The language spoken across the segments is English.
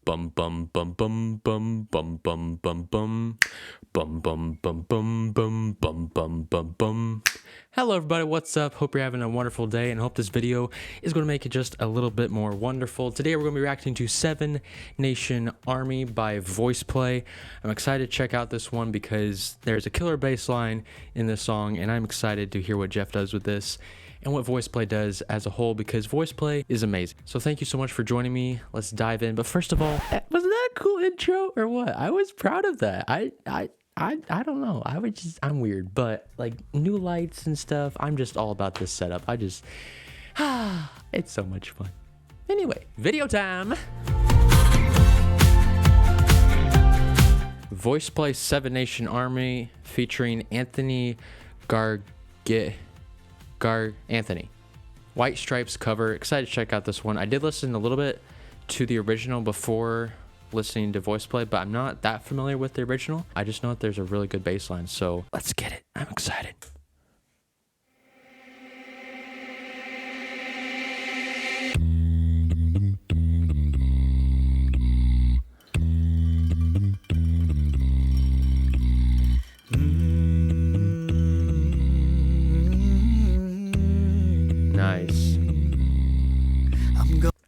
bum bum bum bum bum bum bum bum bum bum bum bum bum bum bum bum bum bum. Hello everybody, what's up? Hope you're having a wonderful day and hope this video is going to make it just a little bit more wonderful. Today we're going to be reacting to Seven Nation Army by Voiceplay. I'm excited to check out this one because there's a killer bass line in this song and I'm excited to hear what Jeff does with this and what Voiceplay does as a whole, because Voiceplay is amazing. So thank you so much for joining me. Let's dive in. But first of all, wasn't that a cool intro or what? I was proud of that. I don't know. I'm weird, but like new lights and stuff, I'm just all about this setup. It's so much fun. Anyway, video time. Voiceplay Seven Nation Army featuring Anthony Anthony. White Stripes cover. Excited to check out this one. I did listen a little bit to the original before listening to Voiceplay, but I'm not that familiar with the original. I just know that there's a really good bass line, so let's get it. I'm excited. Nice.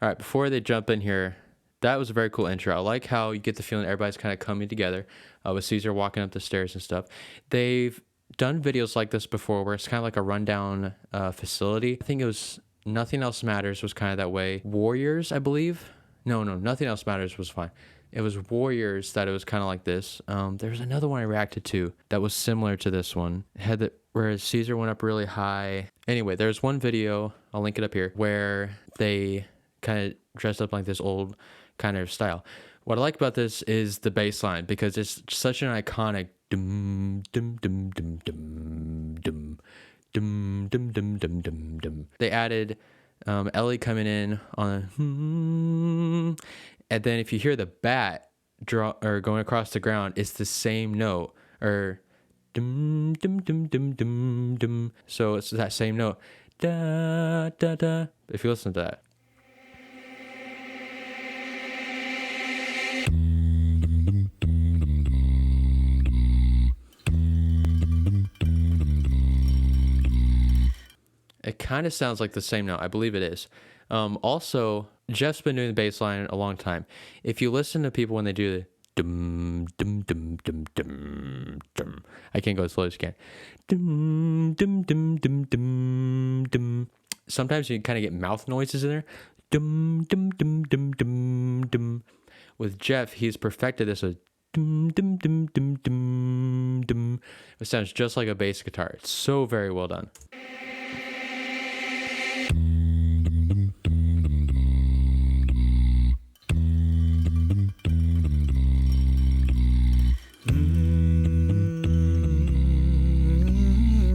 All right, before they jump in here, that was a very cool intro. I like how you get the feeling everybody's kind of coming together with Caesar walking up the stairs and stuff. They've done videos like this before where it's kind of like a rundown facility. I think it was Nothing Else Matters was kind of that way. Warriors, I believe. No, Nothing Else Matters was fine. It was Warriors that it was kind of like this. There was another one I reacted to that was similar to this one. It had that where Caesar went up really high. Anyway, there's one video, I'll link it up here, where they kind of dressed up like this old kind of style. What I like about this is the bass line, because it's such an iconic dum dum dum dum dum dum dum dum dum dum dum dum. They added Ellie coming in on and then if you hear the bat draw or going across the ground, it's the same note, or dum dum dum dum dum dum. So it's that same note. Da da da. If you listen to that. It kind of sounds like the same note. I believe it is. Also, Jeff's been doing the bass line a long time. If you listen to people when they do the dum dum dum dum dum dum, I can't go as slow as you can. Dum dum dum dum dum dum. Sometimes you kind of get mouth noises in there. Dum dum dum dum dum dum. With Jeff, he's perfected this with dum dum dum dum dum dum. It sounds just like a bass guitar. It's so very well done.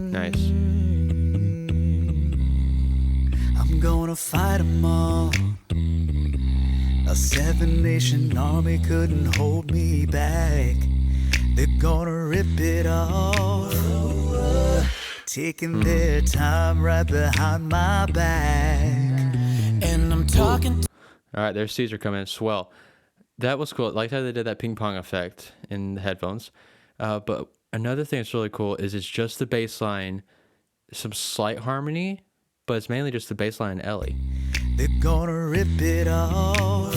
Nice. I'm gonna fight them all. A Seven Nation Army couldn't hold me back. They're gonna rip it off, taking their time right behind my back. And I'm talking to all right, there's Caesar coming in. Swell. That was cool. I like how they did that ping pong effect in the headphones. But another thing that's really cool is it's just the bass line, some slight harmony, but it's mainly just the bass line and Ellie. they're gonna rip it off,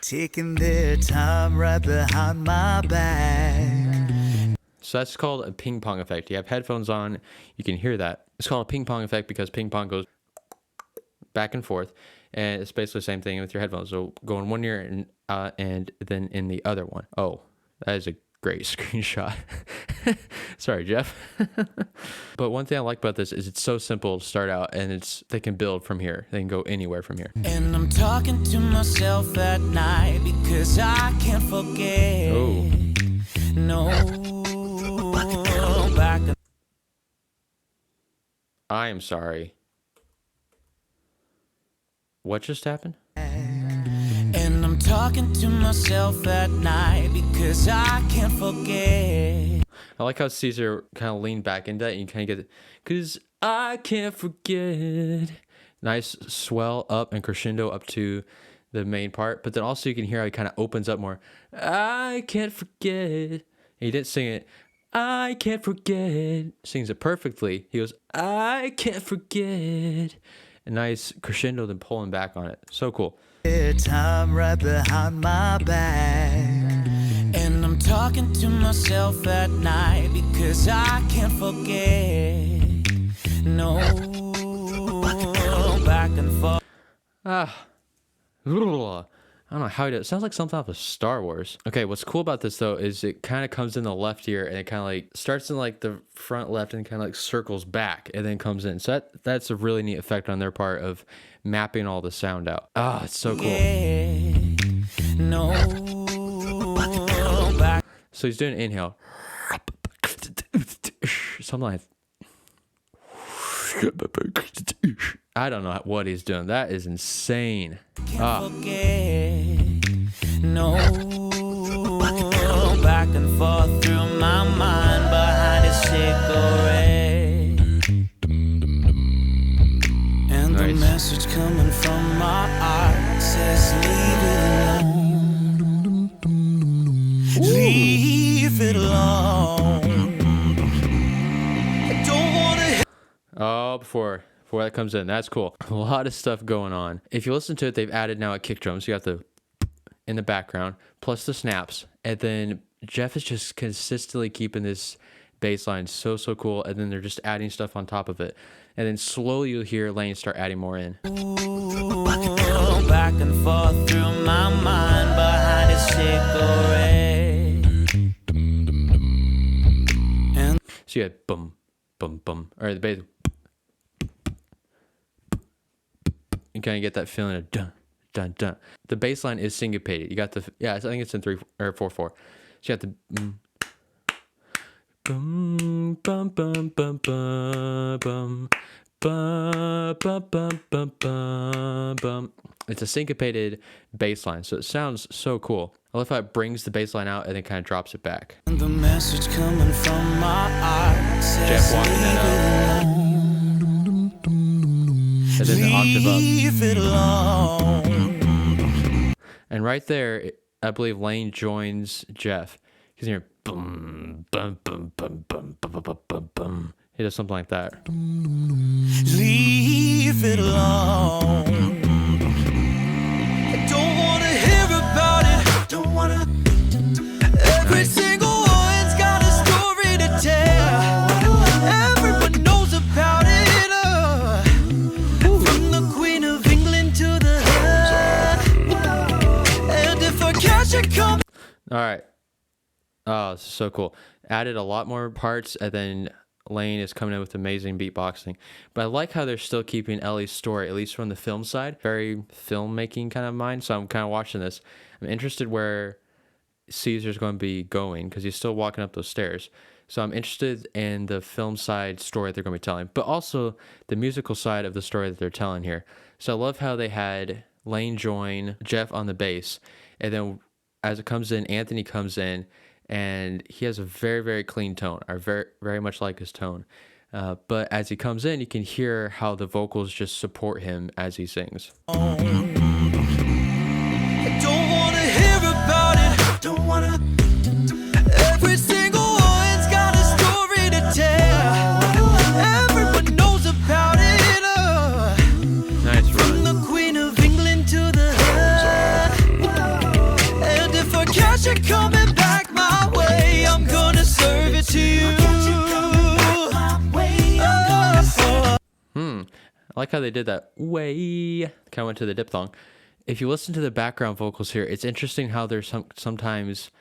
taking their time right behind my back. So that's called a ping pong effect. You have headphones on, you can hear that. It's called a ping pong effect because ping pong goes back and forth, and it's basically the same thing with your headphones. So go in one ear and then in the other one. Oh, that is a great screenshot. Sorry, Jeff. But one thing I like about this is it's so simple to start out, and they can build from here. They can go anywhere from here. And I'm talking to myself at night because I can't forget. Oh. No. Back. I am sorry. What just happened? And I'm talking to myself at night because I can't forget. I like how Caesar kind of leaned back into that, and you kind of get it. Because I can't forget. Nice swell up and crescendo up to the main part, but then also you can hear how he kind of opens up more. I can't forget. And he didn't sing it. I can't forget. Sings it perfectly. He goes, I can't forget. A nice crescendo, then pulling back on it. So cool. Time right behind my back. And I'm talking to myself at night because I can't forget. No, back and forth. I don't know how he does it. Sounds like something off of Star Wars. Okay, what's cool about this though is it kind of comes in the left ear and it kind of like starts in like the front left and kind of like circles back and then comes in. So that's a really neat effect on their part of mapping all the sound out. It's so cool. Yeah, no, back. So he's doing an inhale. Something like I don't know what he's doing. That is insane. No, back and forth through my mind behind a cigarette. And the message coming from my heart says leave it alone. Leave it alone. I don't wanna. Oh, before that comes in, that's cool. A lot of stuff going on. If you listen to it, they've added now a kick drum. So you got the in the background, plus the snaps. And then Jeff is just consistently keeping this bass line so cool. And then they're just adding stuff on top of it. And then slowly you'll hear Lane start adding more in. Back and forth through my mind behind a cigarette. So you had boom, boom, boom. Or the bass. You kind of get that feeling of dun, dun, dun. The bass line is syncopated. You got the, I think it's in 3 or 4/4. So you got the bum, bum, bum, bum, bum, bum, bum, bum, bum, bum, bum, bum. It's a syncopated bass line, so it sounds so cool. I love how it brings the bass line out and then kind of drops it back. And the message coming from my heart says Jeff walking that up. And then the octave up. leave it alone. And right there, I believe Lane joins Jeff. He's here, boom, bum, bum, bum, bum, bum, bum, bum, bum. He does something like that. Leave it alone. I don't want to hear about it. Don't want to. Every single one's got a story to tell. Everyone knows about it. From the Queen of England to the and if I catch it come. All right. Oh, this is so cool. Added a lot more parts, and then Lane is coming in with amazing beatboxing. But I like how they're still keeping Ellie's story, at least from the film side. Very filmmaking kind of mind. So I'm kind of watching this. I'm interested where Caesar's going to be going because he's still walking up those stairs. So I'm interested in the film side story they're going to be telling, but also the musical side of the story that they're telling here. So I love how they had Lane join Jeff on the bass, and then as it comes in, Anthony comes in, and he has a very clean tone. I very much like his tone. But as he comes in, you can hear how the vocals just support him as he sings. I don't want to hear about it. Don't want to. Every single one's got a story to tell. Everyone knows about it. Nice From run. the Queen of England to the and if I catch it coming back my way, I'm gonna serve it to you. I like how they did that way. Kind of went to the diphthong. If you listen to the background vocals here, it's interesting how they're sometimes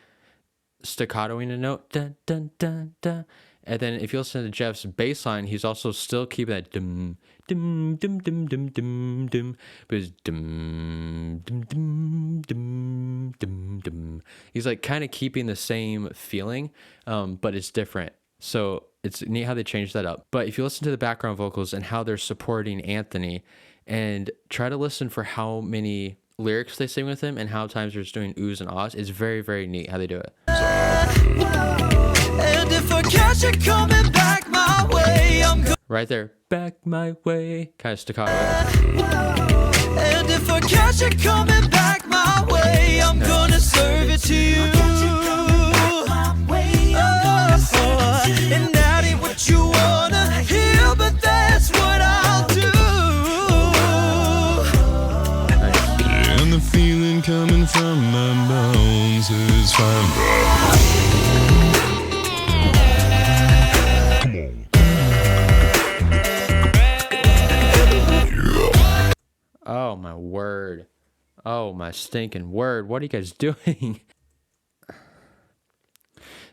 staccatoing a note, dun, dun, dun, dun. And then if you listen to Jeff's bass line, he's also still keeping that dum, dum, dum, dum, dum, dum, dum. But it's dum, dum, dum, dum, dum, dum. He's like kind of keeping the same feeling, but it's different. So it's neat how they changed that up. But if you listen to the background vocals and how they're supporting Anthony, and try to listen for how many lyrics they sing with him and how times they're just doing oohs and ahs, it's very neat how they do it. And if I catch it coming back my way, I'm Right there, back my way, kind of staccato. And if I catch it coming back my way, I'm gonna serve it to you. And that ain't what you wanna hear, but that's what I'll do. And the feeling coming from my bones is fine. Oh my word. Oh my stinking word. What are you guys doing?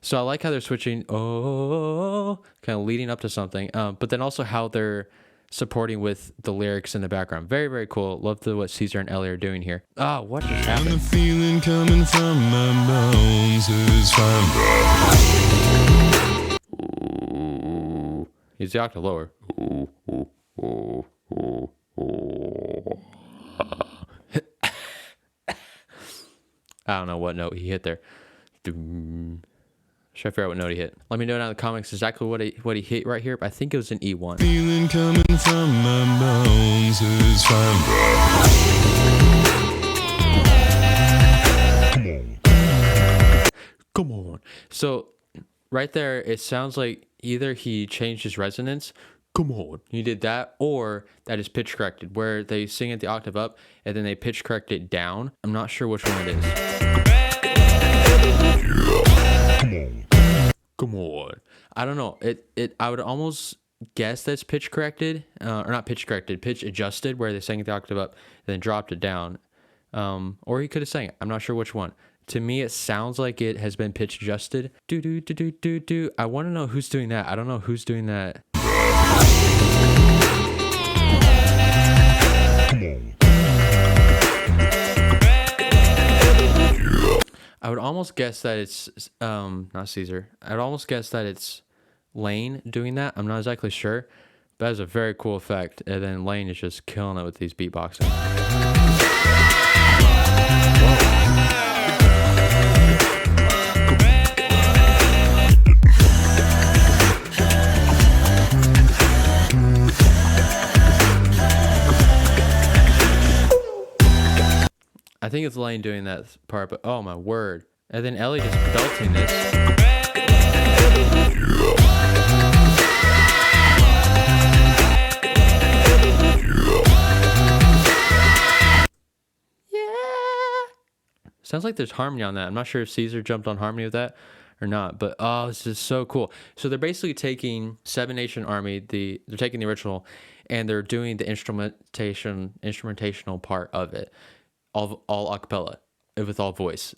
So I like how they're switching, kind of leading up to something, but then also how they're supporting with the lyrics in the background. Very, very cool. Love what Caesar and Ellie are doing here. Oh, what just happened? And the feeling coming from my bones is fine. Ooh. He's the octave lower. Ooh, ooh, ooh, ooh, ooh. I don't know what note he hit there. Should I figure out what note he hit? Let me know down in the comments exactly what he hit right here. I think it was an E1. Feeling coming from my bones is fine. Come on. So right there, it sounds like either he changed his resonance. Come on. He did that, or that is pitch corrected, where they sing it the octave up and then they pitch correct it down. I'm not sure which one it is. Come on. I don't know. I would almost guess that's pitch corrected, or not pitch corrected, pitch adjusted, where they sang it the octave up and then dropped it down. Or he could have sang it. I'm not sure which one. To me, it sounds like it has been pitch adjusted. Do do do do do do. I want to know who's doing that. I don't know who's doing that. I would almost guess that it's not Caesar. I'd almost guess that it's Lane doing that. I'm not exactly sure, but that's a very cool effect. And then Lane is just killing it with these beatboxing. I think it's Lane doing that part, but oh my word. And then Ellie just belting this. Yeah. Sounds like there's harmony on that. I'm not sure if Caesar jumped on harmony with that or not, but oh, this is so cool. So they're basically taking Seven Nation Army, they're taking the original, and they're doing the instrumentational part of it. All a cappella with all voice.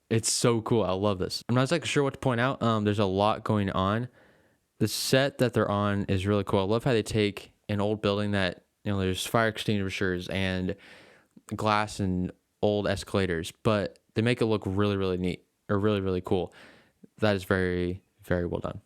It's so cool. I love this. I'm not exactly sure what to point out. There's a lot going on. The set that they're on is really cool. I love how they take an old building that, there's fire extinguishers and glass and old escalators, but they make it look really, really neat, or really, really cool. That is very, very well done.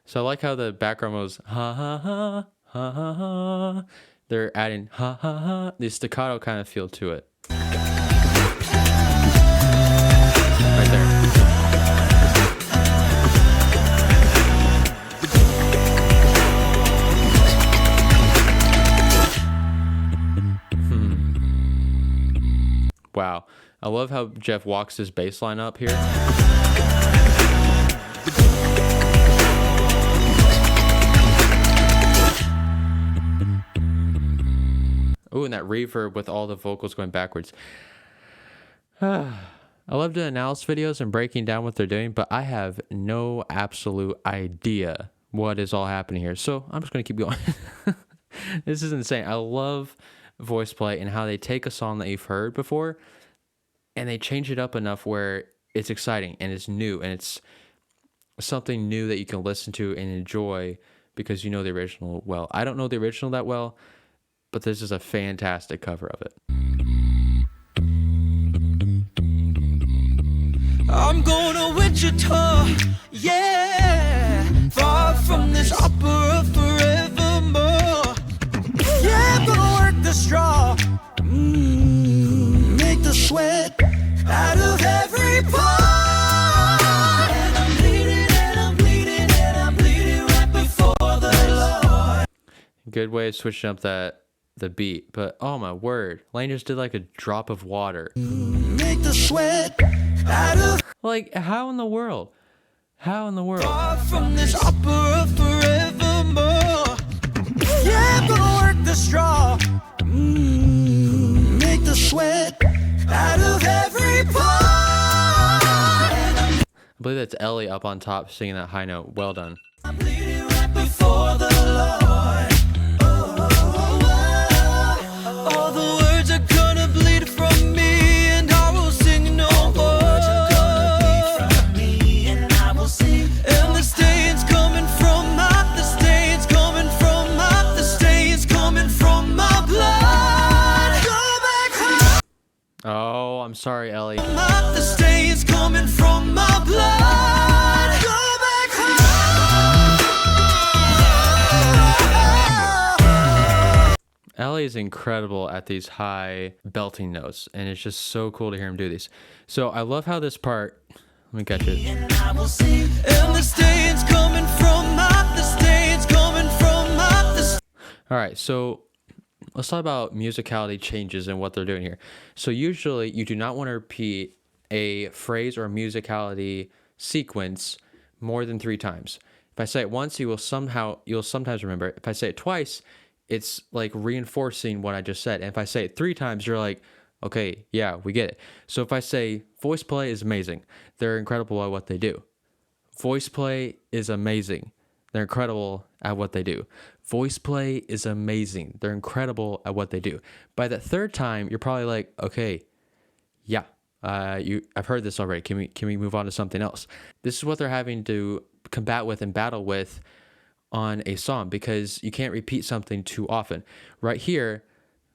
So I like how the background was ha ha ha ha ha ha. They're adding ha ha ha. The staccato kind of feel to it. Right there. Wow. I love how Jeff walks his bass line up here. Ooh, and that reverb with all the vocals going backwards. I love doing analysis videos and breaking down what they're doing, but I have no absolute idea what is all happening here. So I'm just going to keep going. This is insane. I love Voiceplay and how they take a song that you've heard before and they change it up enough where it's exciting and it's new and it's something new that you can listen to and enjoy because you know the original well. I don't know the original that well, but this is a fantastic cover of it. I'm going to Wichita, yeah, far from this opera forever. good way of switching up the beat. But oh my word, Lane just did like a drop of water. Make the sweat out of Like how in the world? How in the world? from this opera forevermore. Yeah, I'm gonna work the straw. Make the sweat out of every pore. I believe that's Ellie up on top singing that high note. Well done. I'm bleeding right before the Lord. All the words are gonna bleed from me, and I will sing no more. And the stains coming from the stains coming from the stains coming from my blood. Go back home. Oh, I'm sorry, Ellie. The stains coming from my blood. Go back home. Ellie is incredible at these high belting notes, and it's just so cool to hear him do these. So I love how this part. Let me catch it. And I will sing. And the stains coming from the stains coming from the. All right, so let's talk about musicality changes and what they're doing here. So usually you do not want to repeat a phrase or musicality sequence more than 3 times. If I say it once, you'll sometimes remember it. If I say it twice, it's like reinforcing what I just said. And if I say it 3 times, you're like, okay, yeah, we get it. So if I say Voiceplay is amazing, they're incredible at what they do. Voiceplay is amazing. They're incredible at what they do. Voiceplay is amazing. They're incredible at what they do. By the 3rd time, you're probably like, okay, yeah, I've heard this already. Can we move on to something else? This is what they're having to combat with and battle with on a song, because you can't repeat something too often. Right here,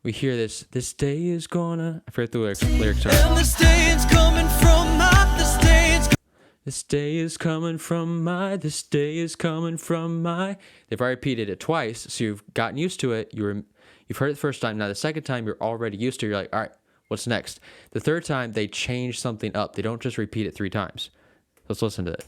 we hear this day is gonna, I forget the lyrics are. And the stains coming from the stains. This day is coming from this day is coming from my. They've already repeated it twice, so you've gotten used to it. You've heard it the first time. Now the second time, you're already used to it. You're like, all right, what's next? The 3rd time, they change something up. They don't just repeat it 3 times. Let's listen to it.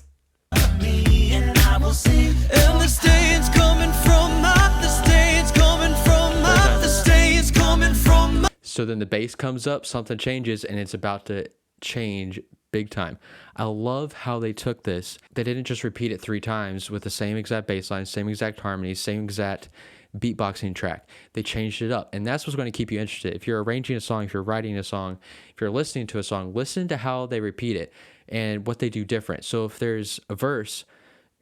And I will sing. And the stains coming from the stains coming from the stains coming from. So then the bass comes up, something changes, and it's about to change big time. I love how they took this. They didn't just repeat it 3 times with the same exact bass line, same exact harmony, same exact beatboxing track. They changed it up, and that's what's going to keep you interested. If you're arranging a song, if you're writing a song, if you're listening to a song, listen to how they repeat it and what they do different. So if there's a verse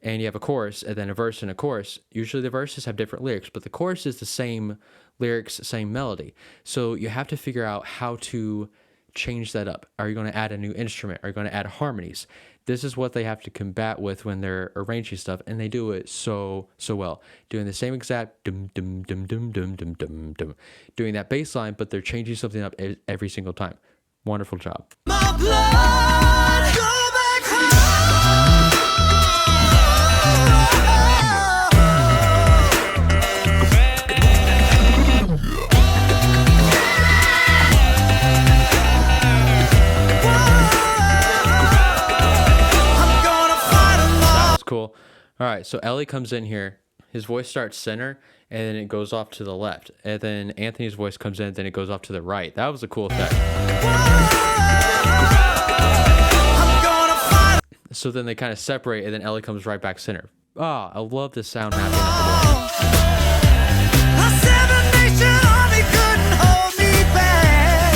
and you have a chorus and then a verse and a chorus, usually the verses have different lyrics, but the chorus is the same lyrics, same melody. So you have to figure out how to change that up. Are you going to add a new instrument? Are you going to add harmonies? This is what they have to combat with when they're arranging stuff, and they do it so well. Doing the same exact dum dum dum dum dum dum dum dum, doing that bass line, but they're changing something up every single time. Wonderful job. My blood, go back home. Cool. All right, so Ellie comes in here. His voice starts center, and then it goes off to the left. And then Anthony's voice comes in, then it goes off to the right. That was a cool effect. So then they kind of separate, and then Ellie comes right back center. Ah, I love this sound mapping. A 7-nation army couldn't hold me back.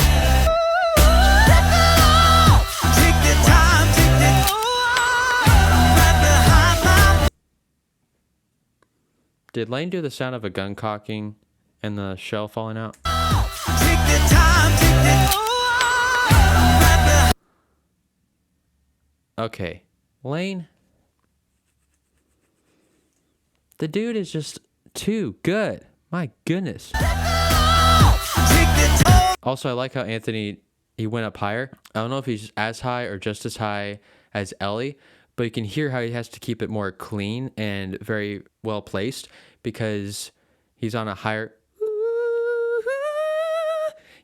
Take the time, take the right behind my. Did Lane do the sound of a gun cocking and the shell falling out? Take the time, take the right behind. Okay, Lane. The dude is just too good. My goodness. Also, I like how Anthony, he went up higher. I don't know if he's as high or just as high as Ellie, but you can hear how he has to keep it more clean and very well placed because he's on a higher.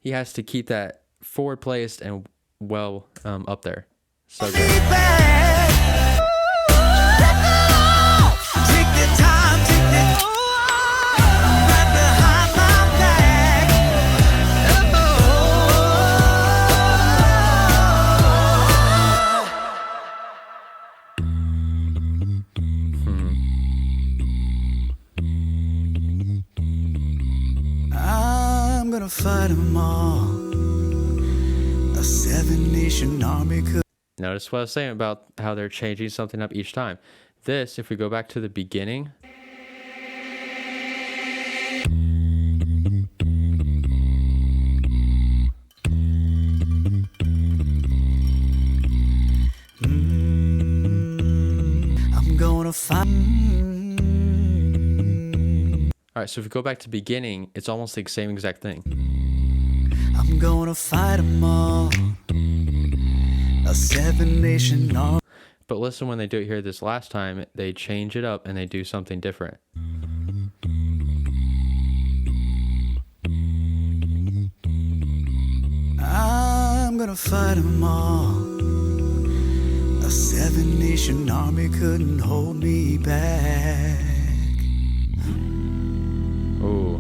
He has to keep that forward placed and well up there. So good. gonna fight them all. A 7-nation army could. Notice what I was saying about how they're changing something up each time. This, if we go back to the beginning, I'm gonna fight. all right, so if we go back to beginning, it's almost the same exact thing. I'm gonna fight them all. A 7-nation army. But listen, when they do it here this last time, they change it up and they do something different. I'm gonna fight them all. A 7-nation army couldn't hold me back. Ooh.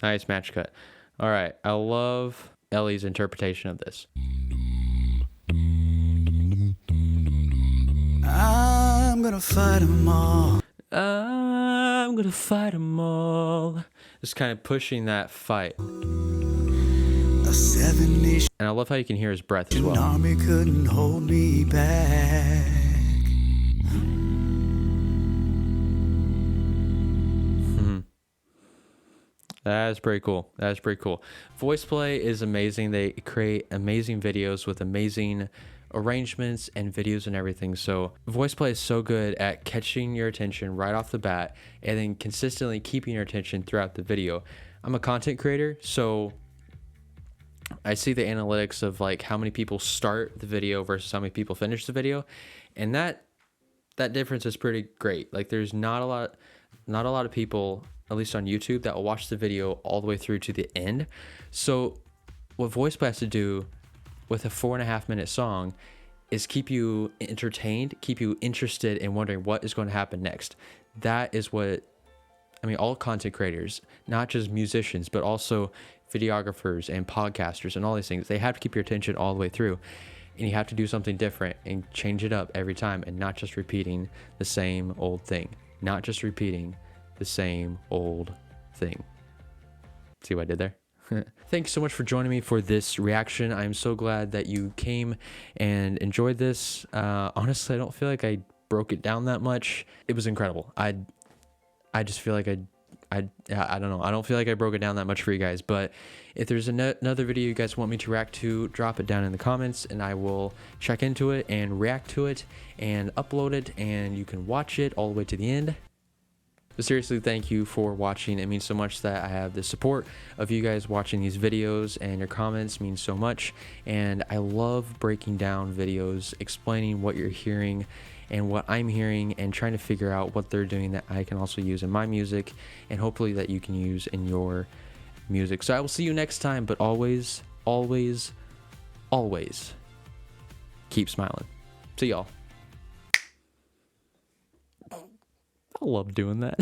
Nice match cut. All right, I love Ellie's interpretation of this. I'm gonna fight them all. I'm gonna fight them all. Just kind of pushing that fight. A 7-nation And I love how you can hear his breath as well. army couldn't hold me back. That is pretty cool. That is pretty cool. Voiceplay is amazing. They create amazing videos with amazing arrangements and videos and everything. So Voiceplay is so good at catching your attention right off the bat and then consistently keeping your attention throughout the video. I'm a content creator, so I see the analytics of like how many people start the video versus how many people finish the video, and that difference is pretty great. Like there's not a lot of people, at least on YouTube, that will watch the video all the way through to the end. So what Voiceplay has to do with a 4.5-minute song is keep you entertained, keep you interested in wondering what is going to happen next. That is what, I mean, all content creators, not just musicians, but also videographers and podcasters and all these things, they have to keep your attention all the way through. And you have to do something different and change it up every time and not just repeating the same old thing. Not just repeating the same old thing. See what I did there? Thanks so much for joining me for this reaction. I'm so glad that you came and enjoyed this. Honestly, I don't feel like I broke it down that much. It was incredible. I just feel like I don't know. I don't feel like I broke it down that much for you guys, but if there's another video you guys want me to react to, drop it down in the comments and I will check into it and react to it and upload it, and you can watch it all the way to the end. But seriously, thank you for watching. It means so much that I have the support of you guys watching these videos, and your comments mean so much. And I love breaking down videos, explaining what you're hearing and what I'm hearing, and trying to figure out what they're doing that I can also use in my music, and hopefully that you can use in your music. So I will see you next time, but always, always, always keep smiling. See y'all. I love doing that.